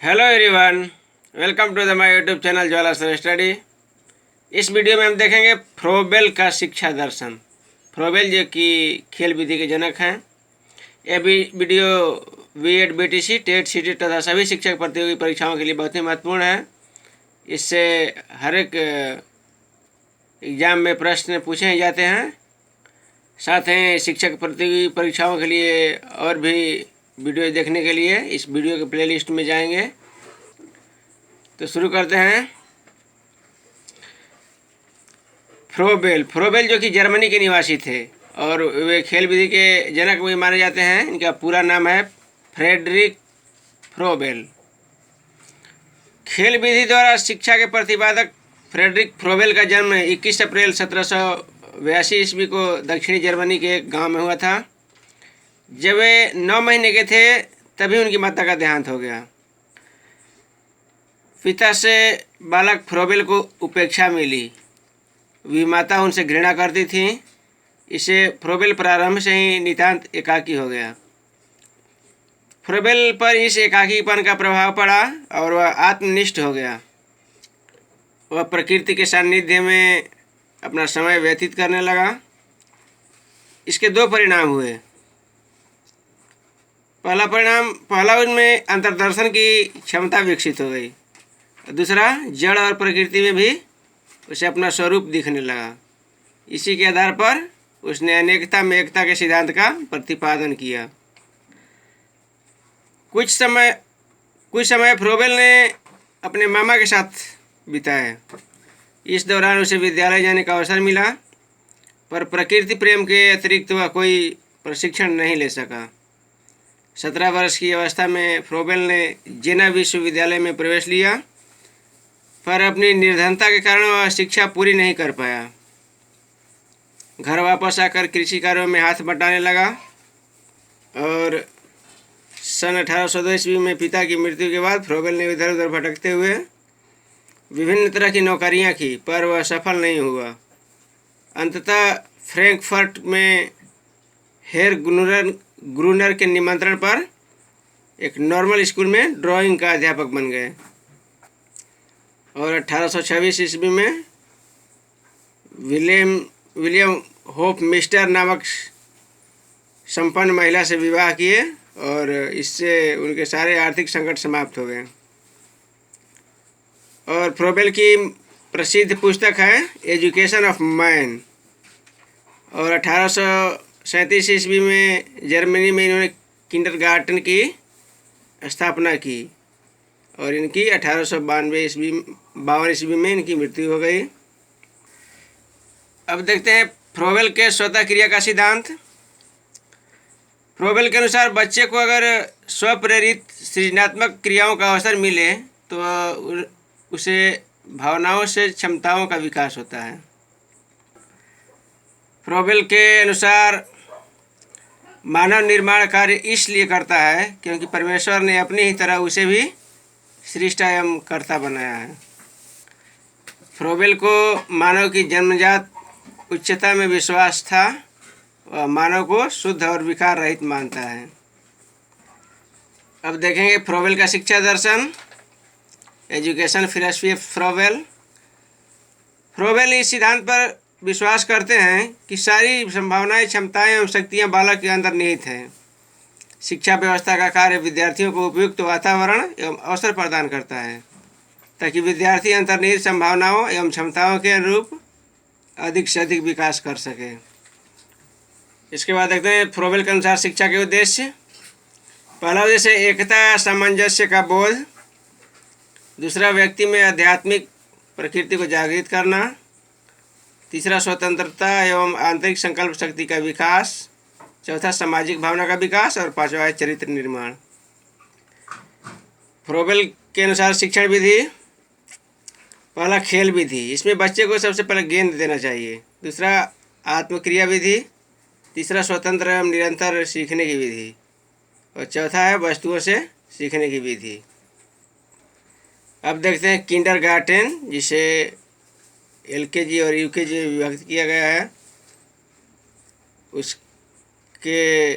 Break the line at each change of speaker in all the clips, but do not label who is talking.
Hello everyone, welcome to the my YouTube channel Jwala sir study. इस video में हम देखेंगे फ्रोबेल का शिक्षा दर्शन। फ्रोबेल जो कि खेल विधि के जनक हैं। यह भी video BEd, BTC, TET, CTET तथा सभी शिक्षक प्रतियोगी परीक्षाओं के लिए बहुत ही महत्वपूर्ण है। इससे हर एक एग्ज़ाम में प्रश्न पूछे जाते हैं। साथ ही शिक्षक प्रतियोगी परीक्षाओं के लिए और भी वीडियो देखने के लिए इस वीडियो के प्लेलिस्ट में जाएंगे। तो शुरू करते हैं। फ्रोबेल जो कि जर्मनी के निवासी थे और वे खेल विधि के जनक भी माने जाते हैं। इनका पूरा नाम है फ्रेडरिक फ्रोबेल। खेल विधि द्वारा शिक्षा के प्रतिपादक फ्रेडरिक फ्रोबेल का जन्म 21 अप्रैल 1782 ईस्वी को दक्षिणी जर्मनी के एक गांव में हुआ था। जब वे 9 महीने के थे तभी उनकी माता का देहांत हो गया। पिता से बालक फ्रोबेल को उपेक्षा मिली। माता उनसे घृणा करती थी। इसे फ्रोबेल प्रारंभ से ही नितांत एकाकी हो गया। फ्रोबेल पर इस एकाकीपन का प्रभाव पड़ा और वह आत्मनिष्ठ हो गया। वह प्रकृति के सानिध्य में अपना समय व्यतीत करने लगा। इसके दो परिणाम हुए। पहला उनमें अंतर्दर्शन की क्षमता विकसित हो गई। दूसरा, जड़ और प्रकृति में भी उसे अपना स्वरूप दिखने लगा। इसी के आधार पर उसने अनेकता में एकता के सिद्धांत का प्रतिपादन किया। कुछ समय फ्रोबेल ने अपने मामा के साथ बिताया। इस दौरान उसे विद्यालय जाने का अवसर मिला, पर प्रकृति प्रेम के अतिरिक्त वह कोई प्रशिक्षण नहीं ले सका। 17 वर्ष की अवस्था में फ्रोबेल ने जेना विश्वविद्यालय में प्रवेश लिया, पर अपनी निर्धनता के कारण वह शिक्षा पूरी नहीं कर पाया। घर वापस आकर कृषि कार्यों में हाथ बटाने लगा और सन 1802 ईस्वी में पिता की मृत्यु के बाद फ्रोबेल ने इधर उधर भटकते हुए विभिन्न तरह की नौकरियां की, पर वह सफल नहीं हुआ। अंततः फ्रैंकफर्ट में हेर ग्रूनर के निमंत्रण पर एक नॉर्मल स्कूल में ड्राइंग का अध्यापक बन गए और 1826 ईस्वी में विलियम होप मिस्टर नामक संपन्न महिला से विवाह किए और इससे उनके सारे आर्थिक संकट समाप्त हो गए। और फ्रोबेल की प्रसिद्ध पुस्तक है एजुकेशन ऑफ मैन। और 1837 ईस्वी में जर्मनी में इन्होंने किंडरगार्टन की स्थापना की और इनकी 1852 ईस्वी में इनकी मृत्यु हो गई। अब देखते हैं फ्रोबेल के स्वतः क्रिया का सिद्धांत। फ्रोबेल के अनुसार बच्चे को अगर स्वप्रेरित सृजनात्मक क्रियाओं का अवसर मिले तो उसे भावनाओं से क्षमताओं का विकास होता है। फ्रोबेल के अनुसार मानव निर्माण कार्य इसलिए करता है क्योंकि परमेश्वर ने अपनी ही तरह उसे भी सृष्ट एवं कर्ता बनाया है। फ्रोबेल को मानव की जन्मजात उच्चता में विश्वास था। वह मानव को शुद्ध और विकार रहित मानता है। अब देखेंगे फ्रोबेल का शिक्षा दर्शन, education philosophy of Froebel. Froebel इस सिद्धांत पर विश्वास करते हैं कि सारी संभावनाएं, क्षमताएं एवं शक्तियां बालक के अंदर निहित हैं। शिक्षा व्यवस्था का कार्य विद्यार्थियों को उपयुक्त वातावरण एवं अवसर प्रदान करता है ताकि विद्यार्थी अंतर्निहित संभावनाओं एवं क्षमताओं के अनुरूप अधिक से अधिक विकास कर सके। इसके बाद देखते हैं फ्रोबेल के अनुसार शिक्षा के उद्देश्य। पहला उद्देश्य एकता सामंजस्य का बोध। दूसरा, व्यक्ति में आध्यात्मिक प्रकृति को जागृत करना। तीसरा, स्वतंत्रता एवं आंतरिक संकल्प शक्ति का विकास। चौथा, सामाजिक भावना का विकास। और पांचवा है चरित्र निर्माण। फ्रोबेल के अनुसार शिक्षण विधि। पहला, खेल विधि। इसमें बच्चे को सबसे पहले गेंद देना चाहिए। दूसरा, आत्मक्रिया विधि। तीसरा, स्वतंत्र एवं निरंतर सीखने की विधि। और चौथा है वस्तुओं से सीखने की विधि। अब देखते हैं किंडरगार्टन, जिसे एलकेजी और यूकेजी में विभक्त किया गया है। उसके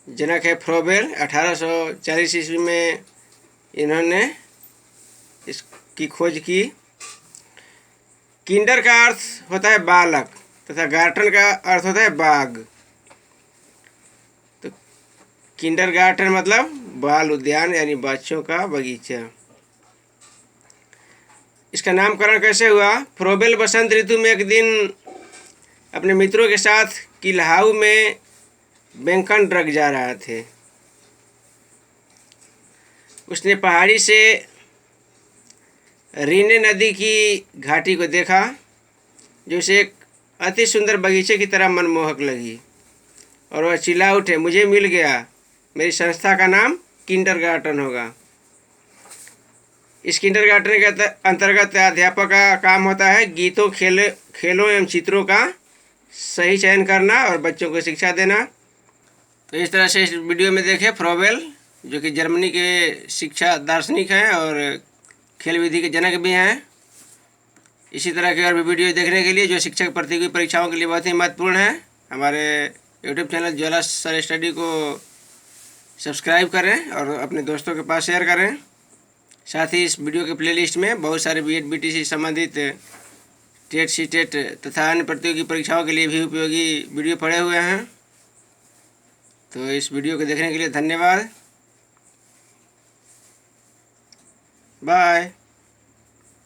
जनक है फ्रोबेल। 1840 ईस्वी में इन्होंने इसकी खोज की। किंडर का अर्थ होता है बालक तथा गार्टन का अर्थ होता है बाग। तो किंडर गार्टन मतलब बाल उद्यान यानी बच्चों का बगीचा। इसका नामकरण कैसे हुआ? फ्रोबेल बसंत ऋतु में एक दिन अपने मित्रों के साथ किल्हाऊ में बैंकन ड्रग जा रहा थे। उसने पहाड़ी से रीने नदी की घाटी को देखा जो उसे एक अति सुंदर बगीचे की तरह मनमोहक लगी और वह चिल्ला उठे, मुझे मिल गया, मेरी संस्था का नाम किंडरगार्टन होगा। इस किंडरगार्टन के अंतर्गत अध्यापक का काम होता है गीतों, खेलों एवं चित्रों का सही चयन करना और बच्चों को शिक्षा देना। तो इस तरह से इस वीडियो में देखें फ्रोबेल जो कि जर्मनी के शिक्षा दार्शनिक हैं और खेल विधि के जनक भी हैं। इसी तरह के और भी वीडियो देखने के लिए जो शिक्षक प्रतियोगी परीक्षाओं के लिए बहुत ही महत्वपूर्ण है, हमारे YouTube channel Jwala sir study को सब्सक्राइब करें और अपने दोस्तों के पास शेयर करें। साथ ही इस वीडियो के प्लेलिस्ट में बहुत सारे बीएड बीटीसी संबंधित टेट सीटेट तथा अन्य प्रतियोगी परीक्षाओं के लिए भी उपयोगी वीडियो पड़े हुए हैं। तो इस वीडियो को देखने के लिए धन्यवाद। बाय।